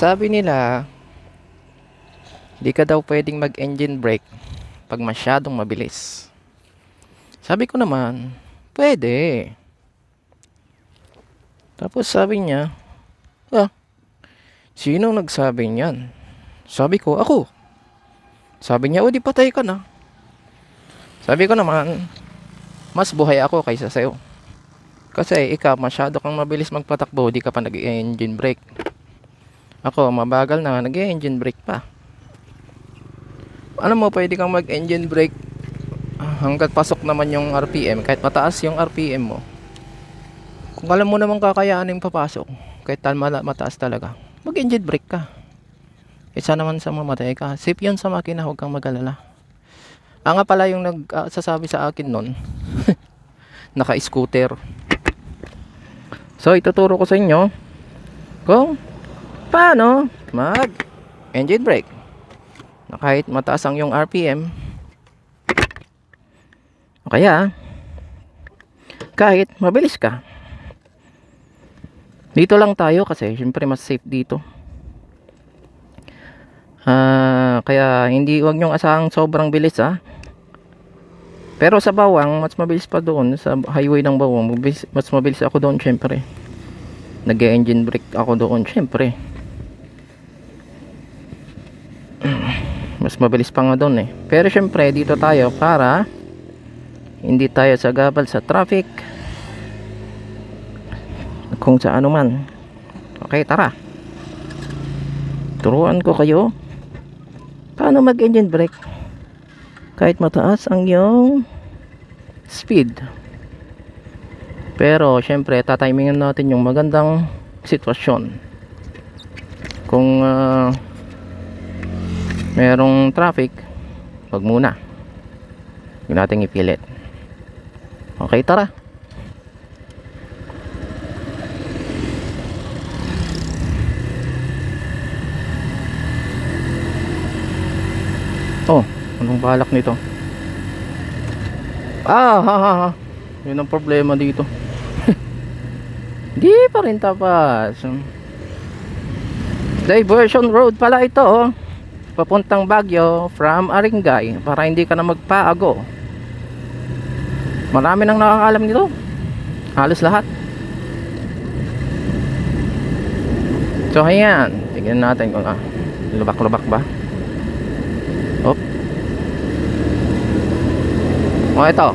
Sabi nila, di ka daw pwedeng mag-engine brake pag masyadong mabilis. Sabi ko naman, pwede. Tapos sabi niya, ah, sino nagsabi niyan? Sabi ko, ako. Sabi niya, o di patay ka na. Sabi ko naman, mas buhay ako kaysa sa'yo. Kasi ikaw, masyado kang mabilis magpatakbo, di ka pa nag-engine brake. Ako, mabagal na, nag-engine brake pa. Alam mo, pwede kang mag-engine brake hanggat pasok naman yung RPM, kahit mataas yung RPM mo. Kung alam mo naman kakayanin papasok, kahit mataas talaga, mag-engine brake ka. Isa naman sa mamatay ka. Safe yun sa makina, huwag kang mag-alala. Nga pala yung nagsasabi sa akin nun, naka-scooter. So, ituturo ko sa inyo kung paano mag-engine brake na kahit mataas ang yung RPM, o kaya kahit mabilis ka. Dito lang tayo kasi syempre mas safe dito. Kaya hindi, wag nyong asahang sobrang bilis Pero sa Bawang mas mabilis pa doon. Sa highway ng Bawang mas mabilis ako doon syempre. Nag-engine brake ako doon syempre. Mas mabilis pa nga doon Pero syempre dito tayo para hindi tayo sagabal sa traffic, kung sa ano man. Okay, tara, turuan ko kayo paano mag-engine brake kahit mataas ang yung speed. Pero syempre tatimingan natin yung magandang sitwasyon. Kung merong traffic, wag muna, huwag natin ipilit. Okay, tara. Oh, anong balak nito? Yun ang problema dito. Di pa rin tapas. Diversion road pala ito papuntang Baguio from Aringay, para hindi ka na magpaago. Marami nang nakakalam nito, halos lahat. So ayan, tignan natin kung lubak-lubak ba. O ito,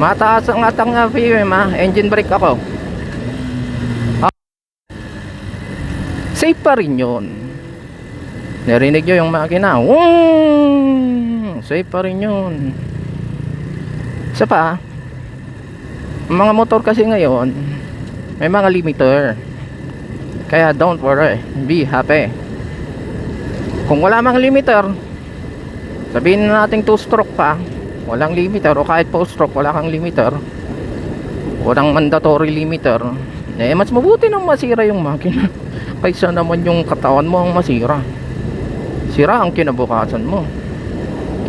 mataas ang atang RPM engine brake ako. Safe pa rin yun. Narinig nyo yung makina, safe pa rin yun. Isa pa, mga motor kasi ngayon may mga limiter, kaya don't worry, be happy. Kung wala mang limiter, sabihin na natin 2 stroke pa, walang limiter, o kahit 4 stroke wala kang limiter, walang mandatory limiter, mas mabuti nang masira yung makina kaysa naman yung katawan mo ang masira. Sira ang kinabukasan mo.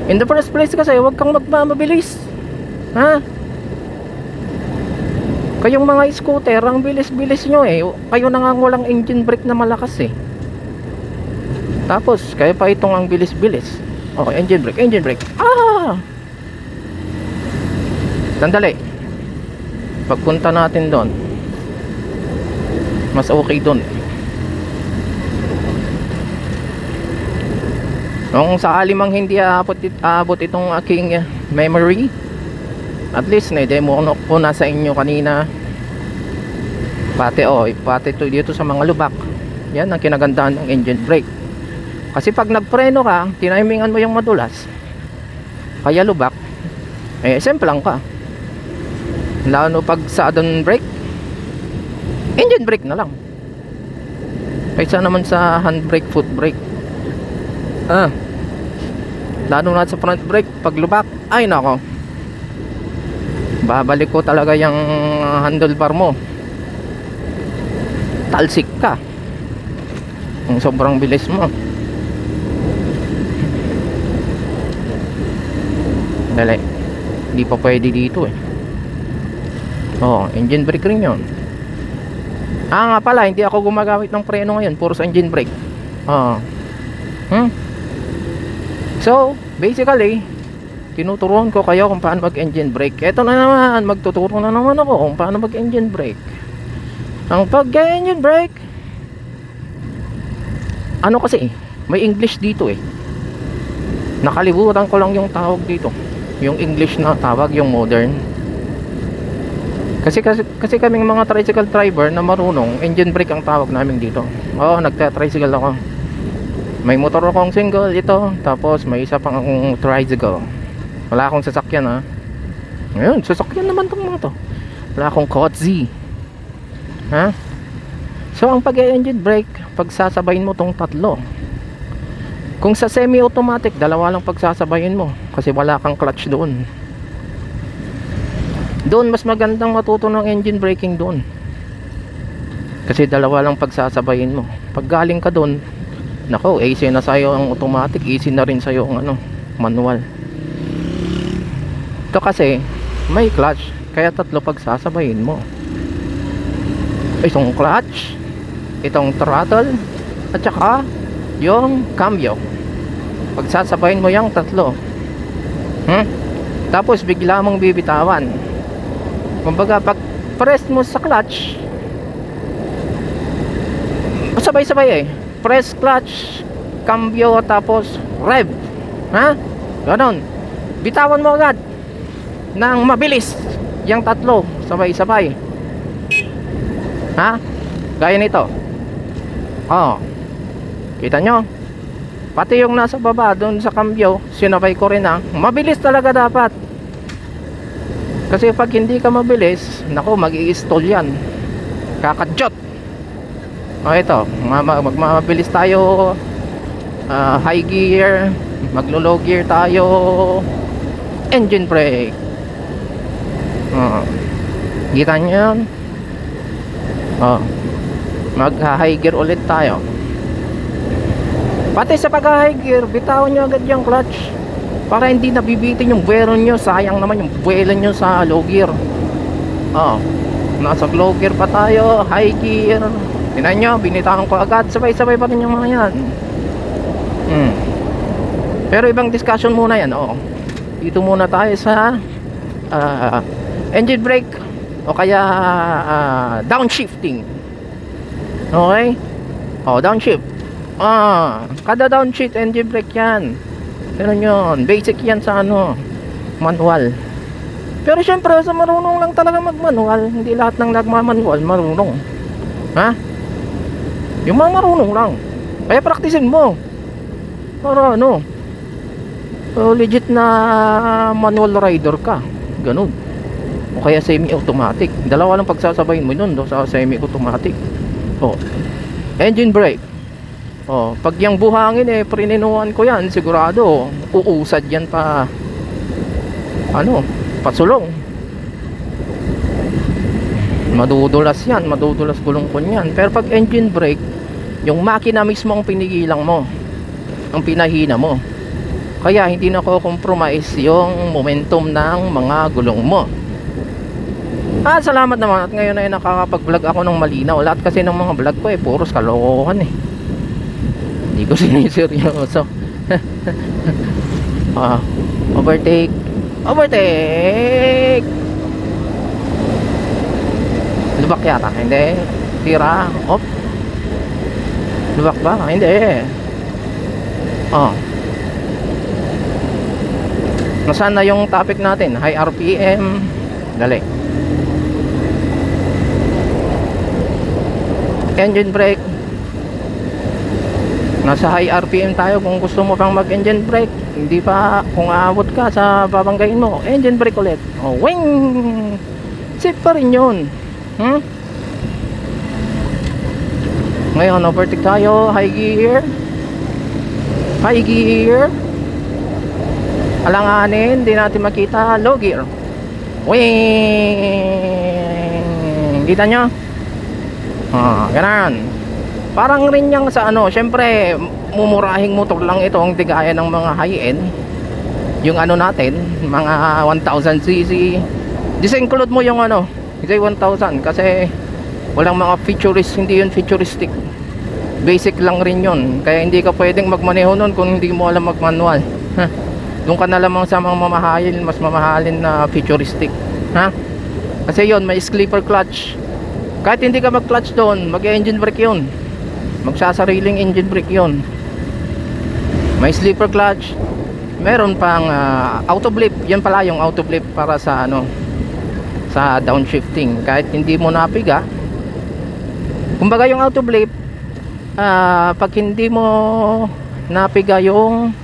In the first place kasi, huwag kang magmamabilis. Kayong mga scooter, ang bilis-bilis nyo kayo na nga walang engine brake na malakas tapos kaya pa itong ang bilis-bilis. Okay, engine brake. Sandali, pagpunta natin doon, mas okay doon. Kung sakali mang hindi aabot itong aking memory, at least na-demo ko na sa inyo kanina. Pati to dito sa mga lubak. Yan ang kinagandahan ng engine brake. Kasi pag nagpreno ka, tinimingan mo yung madulas, kaya lubak, semplang ka. Lalo pag sudden brake, engine brake na lang kaysa naman sa handbrake, foot brake. Lalo na sa front brake, pag lubak, ay nako, babalik ko talaga yung handlebar mo, talsik ka kung sobrang bilis mo. Dali, hindi pa pwede dito engine brake rin yun. Nga pala, hindi ako gumagamit ng preno ngayon, puro sa engine brake. So basically, tinuturuan ko kayo kung paano mag engine brake. Eto na naman, magtuturo na naman ako kung paano mag engine brake. Ang pag engine brake, ano kasi, may English dito eh. Nakalimutan ko lang yung tawag dito, yung English na tawag, yung modern. Kasi kaming mga tricycle driver na marunong, engine brake ang tawag namin dito. Nagta-tricycle ako. May motor akong single ito, tapos may isa pang akong tricycle. Wala akong sasakyan ha. Ngayon, sasakyan naman tong mga to. Wala akong kotzi. Ha? So ang pag-engine brake, pagsasabayin mo tong tatlo. Kung sa semi-automatic, dalawa lang pagsasabayin mo kasi wala kang clutch doon. Doon mas magandang matuto ng engine braking doon. Kasi dalawa lang pagsasabayin mo. Pag galing ka doon, nako, easy na sa'yo ang automatic, easy na rin sa'yo ang manual. Ito kasi may clutch, kaya tatlo pagsasabayin mo. Itong clutch, itong throttle, at saka yung cambio. Pagsasabayin mo yung tatlo. Tapos bigla mong bibitawan. Kumbaga pag press mo sa clutch, sabay-sabay press clutch, cambio, tapos rev. Ganon. Bitawan mo agad nang mabilis yung tatlo, sabay-sabay. Gaya nito. Kita nyo? Pati yung nasa baba doon sa cambio, sinabay ko rin mabilis talaga dapat. Kasi pag hindi ka mabilis, nako, mag-i-stall yan, kakadyot. Ito, magmabilis tayo, high gear, maglo-low gear tayo, engine brake. Kita nyo yun? Mag-high gear ulit tayo. Pati sa pag-high gear, bitawan nyo agad yung clutch para hindi nabibitin yung buwelo nyo. Sayang naman yung buwelo nyo sa low gear. Nasa low gear pa tayo, high gear. Tingnan nyo, binitawan ko agad, sabay-sabay pa rin yung mga yan. Pero ibang discussion muna yan. Dito muna tayo sa engine brake o kaya downshifting. Okay? Downshift. Kada downshift engine brake yan. Pero yun, basic yan sa manual. Pero syempre sa marunong lang talaga magmanual, hindi lahat ng nagmamanual marunong. Yung mga marunong lang, kaya praktisin mo para legit na manual rider ka. Ganun. O kaya semi-automatic, dalawa lang pagsasabayin mo nun sa semi-automatic. Engine brake. Pag yung buhangin prininuhan ko yan, sigurado uusad yan pa pasulong. Madudulas yan, madudulas gulong ko yan. Pero pag engine brake, yung makina mismo ang pinigilang mo, ang pinahina mo, kaya hindi na ko compromise yung momentum ng mga gulong mo. Salamat naman at ngayon ay nakakapag-vlog ako ng malinaw. Lahat kasi ng mga vlog ko puros kalokohan hindi ko siniseryoso. Overtake. Lubak yata, hindi. Tira. Lubak ba? Hindi. Nasaan na yung topic natin? High RPM. Dali. Engine brake. Nasa high RPM tayo. Kung gusto mo pang mag engine brake, hindi pa, kung aabot ka sa babanggain mo, engine brake ulit. Wing! Safe pa rin yun. Ngayon overtake tayo, high gear. Alanganin, hindi natin makita. Low gear. Wing! Kita nyo? Ganun. Parang rin yung sa syempre mumurahing motor lang ito, ang tigaya ng mga high-end. Yung natin, mga 1000cc. Disinclude mo yung J1000 kasi Walang mga futurist, hindi yun futuristic. Basic lang rin yun. Kaya hindi ka pwedeng magmaneho nun kung hindi mo alam magmanual. Doon ka na lamang sa mga mamahalin, mas mamahalin na futuristic. Ha? Kasi yun, may sleeper clutch. Kahit hindi ka mag-clutch doon, mag-engine brake yun. Magsasariling engine brake yun. May sleeper clutch. Meron pang auto blip. Yan pala yung auto blip para sa ano, sa downshifting. Kahit hindi mo napiga, kumbaga yung auto blip, pag hindi mo napiga yung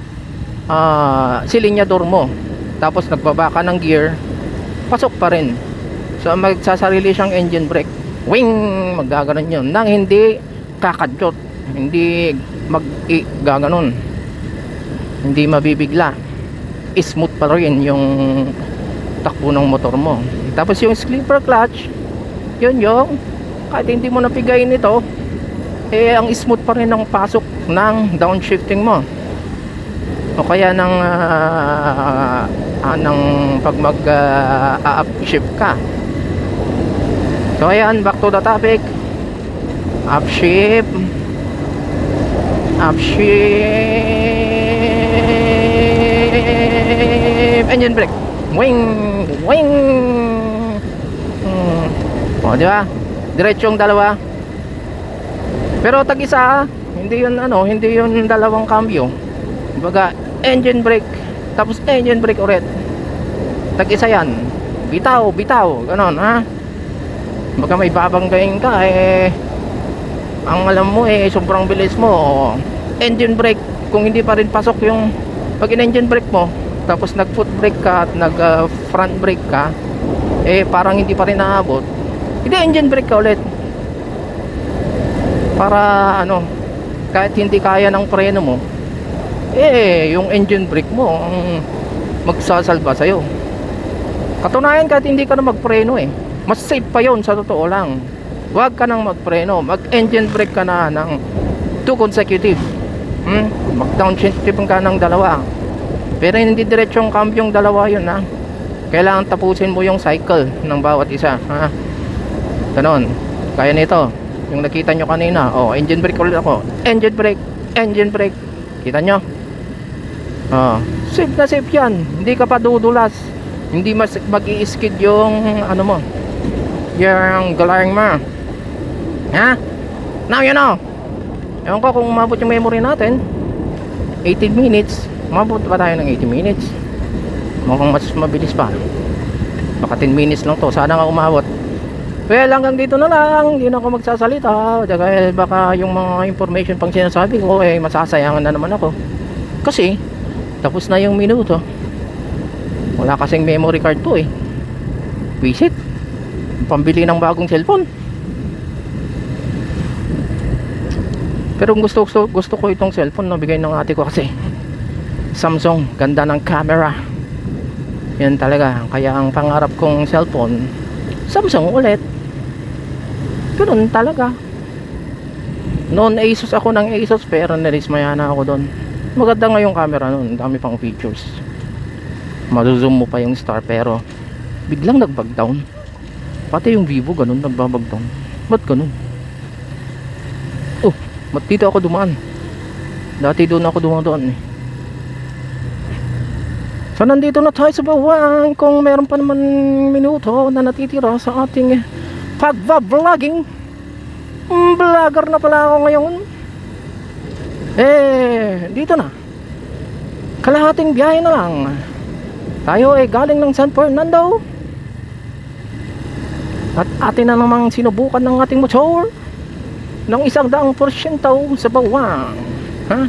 silinyador mo, tapos nagbaba ka ng gear, pasok pa rin. So magsasarili siyang engine brake, wing, maggaganon yun nang hindi kakadyot, hindi gaganon, hindi mabibigla, smooth pa rin yung takbo ng motor mo. Tapos yung sleeper clutch, yun yung kahit hindi mo napigayin ito, ang smooth pa rin ang pasok ng downshifting mo, o kaya ng pag mag upshift ka. So ayan, back to the topic. Upshift engine brake, wing wing. O di ba, diretsong dalawa, pero tag isa, hindi yun hindi yun dalawang cambio. Kumbaga engine brake tapos engine brake ulit, tag isa yan, bitaw ganon, ha. Baka may babanggain ka, ang alam mo sobrang bilis mo, engine brake, kung hindi pa rin pasok yung pag in-engine brake mo, tapos nag foot brake ka at nag front brake ka, parang hindi pa rin naabot, hindi engine brake ka ulit para kahit hindi kaya ng preno mo, yung engine brake mo ang magsasalba sa'yo. Katunayan, kahit hindi ka na magpreno, mas safe pa yon sa totoo lang. Huwag ka nang magpreno, mag engine brake ka na ng 2 consecutive, mag downshift ka ng dalawa, pero hindi diretsong kambyong dalawa yun, ha. Kailangan tapusin mo yung cycle ng bawat isa, ha. Ganon. Kaya nito yung nakita nyo kanina, engine brake ulit ako, engine brake, kita nyo, safe na safe yan, hindi ka pa dudulas, hindi mag-i-skid yung mo, yung glaring mo, ha. Now you know. Ewan ko kung umabot yung memory natin 18 minutes, umabot pa tayo ng 80 minutes, mukhang mas mabilis pa, baka 10 minutes lang to, sana nga umabot. Well, hanggang dito na lang, hindi na ako magsasalita dahil baka yung mga information pang sinasabi ko masasayangan na naman ako, kasi tapos na yung minuto, wala kasing memory card to, visit pambili ng bagong cellphone. Pero gusto ko itong cellphone na bigay ng ate ko, kasi Samsung, ganda ng camera, yan talaga. Kaya ang pangarap kong cellphone Samsung ulit, ganun talaga. Noon Asus ako ng Asus, pero narismaya na ako doon. Maganda nga yung camera noon, dami pang features, mazoom mo pa yung star, pero biglang nagbag down. Pati yung Vivo ganun, nagbabag down. Ba't ganun? Ba't dito ako dumaan? Dati doon ako dumaan So nandito na tayo sa bawang. Kung meron pa naman minuto na natitira sa ating pagva-vlogging, vlogger na pala ako ngayon. Dito na, kalahating biyahe na lang tayo, galing ng San Fernando, at atin na namang sinubukan ng ating motor ng 100% sa bawang, ha.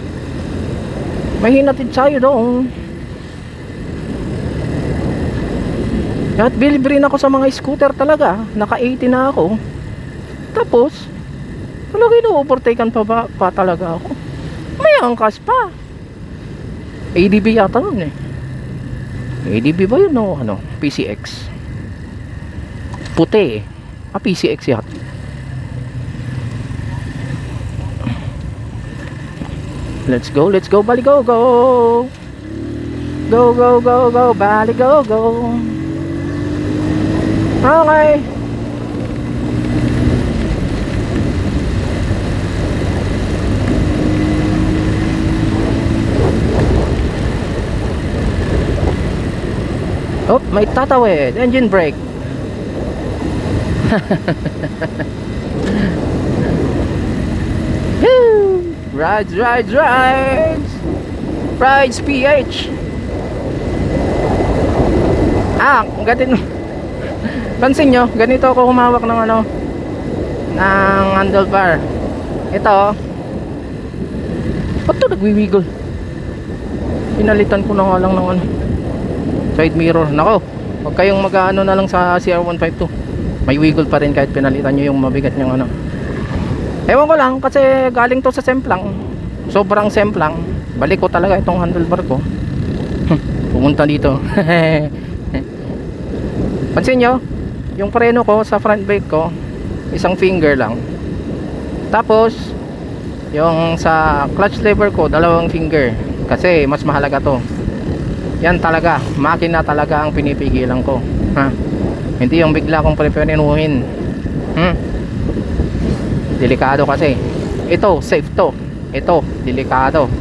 May hinatid tayo doon. At bilib rin ako sa mga scooter talaga. Naka 80 na ako. Tapos talaga ino-overtaken pa talaga ako. May angkas pa. ADB yata nun ADB ba yun o PCX? Puti PCX yata. Let's go, Bali, go Bali, go. Okay. may tatawid, engine brake. Woo! Rides, rides, rides. Rides PH. Ganito. Pansin nyo, ganito ako humawak ng ano, ng handlebar. Ito, ba't ito nagwiwiggle? Pinalitan ko na nga lang ng ano, side mirror. Nako, huwag kayong mag-ano na lang sa CR152. May wiggle pa rin kahit pinalitan nyo yung mabigat nyong ano. Ewan ko lang, kasi galing to sa semplang. Sobrang semplang. Balik ko talaga itong handlebar ko. Pumunta dito. Pansin nyo, yung preno ko sa front brake ko, isang finger lang. Tapos yung sa clutch lever ko, dalawang finger. Kasi mas mahalaga to. Yan talaga, makina talaga ang pinipigilan ko, ha? Hindi yung bigla kong preferenuhin. Delikado kasi. Ito, safe to. Ito, delikado.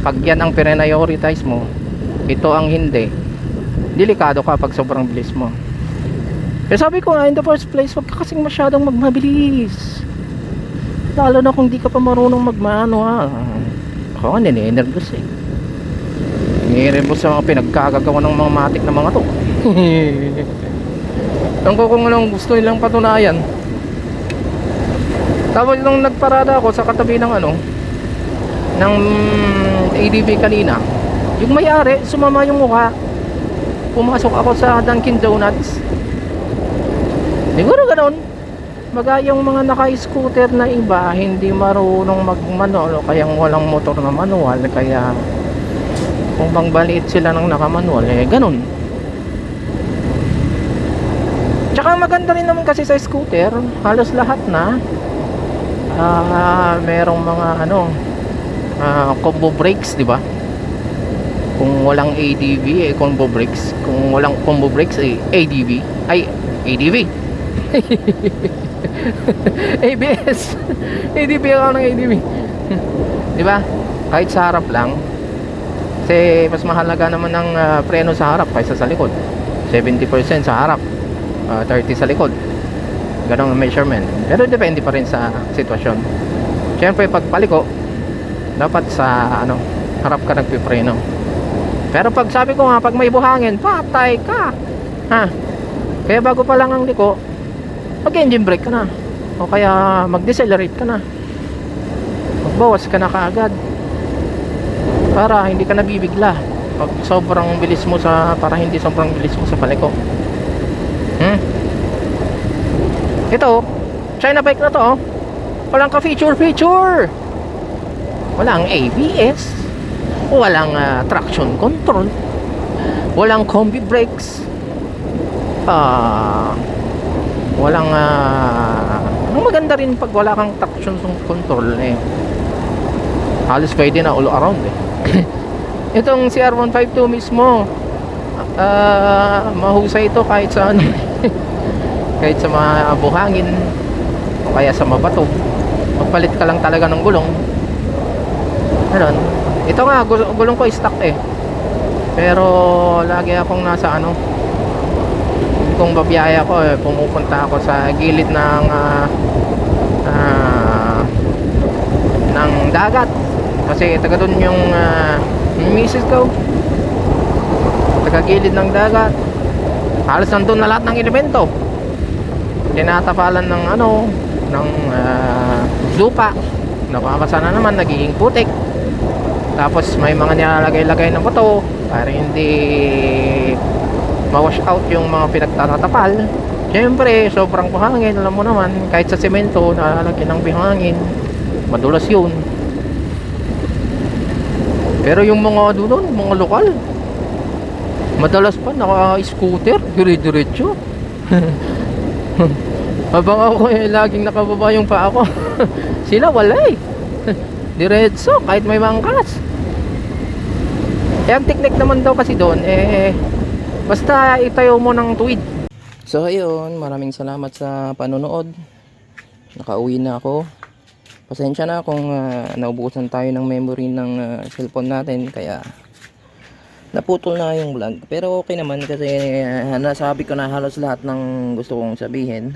Pag yan ang prioritize mo, ito ang hindi, delikado ka pag sobrang bilis mo. Kaya sabi ko nga, in the first place, wag ka kasing masyadong magmabilis. Lalo na kung di ka pa marunong magmano, ha. Ako nga, nininervous eh. Nininervous sa mga pinagkagagawa ng mga matik na mga to. Alam ko kung anong gusto nilang patunayan. Tapos nung nagparada ako sa katabi ng ano, ng ADV kanina, yung may-ari, sumama yung mukha. Pumasok ako sa Dunkin Donuts. Siguro ganoon. Baga yung mga naka-scooter na iba, hindi marunong mag-manual o kaya walang motor na manual, kaya kung bang baliit sila ng naka-manual, eh ganun. Tsaka maganda rin naman kasi sa scooter, halos lahat na merong mga ano, combo brakes, di ba? Kung walang ADV, eh combo brakes. Kung walang combo brakes, eh ADV. Ay, ADV. ABS. ADV ako ng ADV. Di ba? Kahit sa harap lang. Kasi mas mahalaga naman ng preno sa harap kaysa sa likod. 70% sa harap, 30 sa likod. Ganong measurement. Pero depende pa rin sa sitwasyon. Siyempre pag paliko, dapat sa ano, harap ka nagpipreno. Pero pag sabi ko nga, pag may buhangin, patay ka, ha? Kaya bago pa lang ang liko, mag engine brake ka na, o kaya mag decelerate ka na, magbawas ka na kaagad para hindi ka nabibigla pag sobrang bilis mo sa, para hindi sobrang bilis mo sa paliko. Ito, China bike na to, oh. Walang ka feature. Walang ABS, walang traction control, walang combi brakes, walang ang maganda rin pag wala kang traction control, eh halos pwede na all around eh. Itong CR152 mismo, mahusay ito kahit sa ano. Kahit sa mga buhangin o kaya sa mabato, magpalit ka lang talaga ng gulong. Ganun. Ito nga, gulong ko stock eh, pero lagi akong nasa ano, kung babiyaya ko, pumupunta ako sa gilid ng dagat, kasi taga doon yung misis ko, taga gilid ng dagat. Halos nandun na lahat ng elemento, tinatapalan ng ano, ng lupa, napapasa na naman, nagiging putik. Tapos may mga nilalagay-lagay na bato para hindi ma-wash out yung mga pinagtatapal. Siyempre, sobrang buhangin, alam mo naman, kahit sa semento, nalalagyan ng buhangin, madulas yun. Pero yung mga doon, mga lokal, madalas pa naka-scooter, dire-diretso. Habang ako laging nakababa yung paa ko. Sila wala eh. Diretso, kahit may mangkas. Ang technique naman daw kasi doon, basta itayo mo ng tuwid. So ayun, maraming salamat sa panonood. Nakauwi na ako. Pasensya na kung naubusan tayo ng memory ng cellphone natin. Kaya naputol na yung vlog. Pero okay naman kasi nasabi ko na halos lahat ng gusto kong sabihin.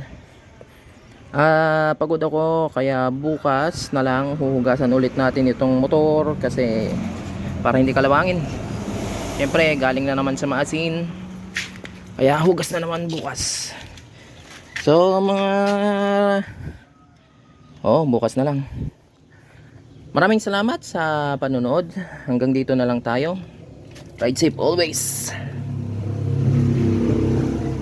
Pagod ako kaya bukas na lang huhugasan ulit natin itong motor kasi para hindi kalawangin. Siyempre galing na naman sa maasin. Kaya hugas na naman bukas. So bukas na lang. Maraming salamat sa panonood. Hanggang dito na lang tayo. Ride safe always.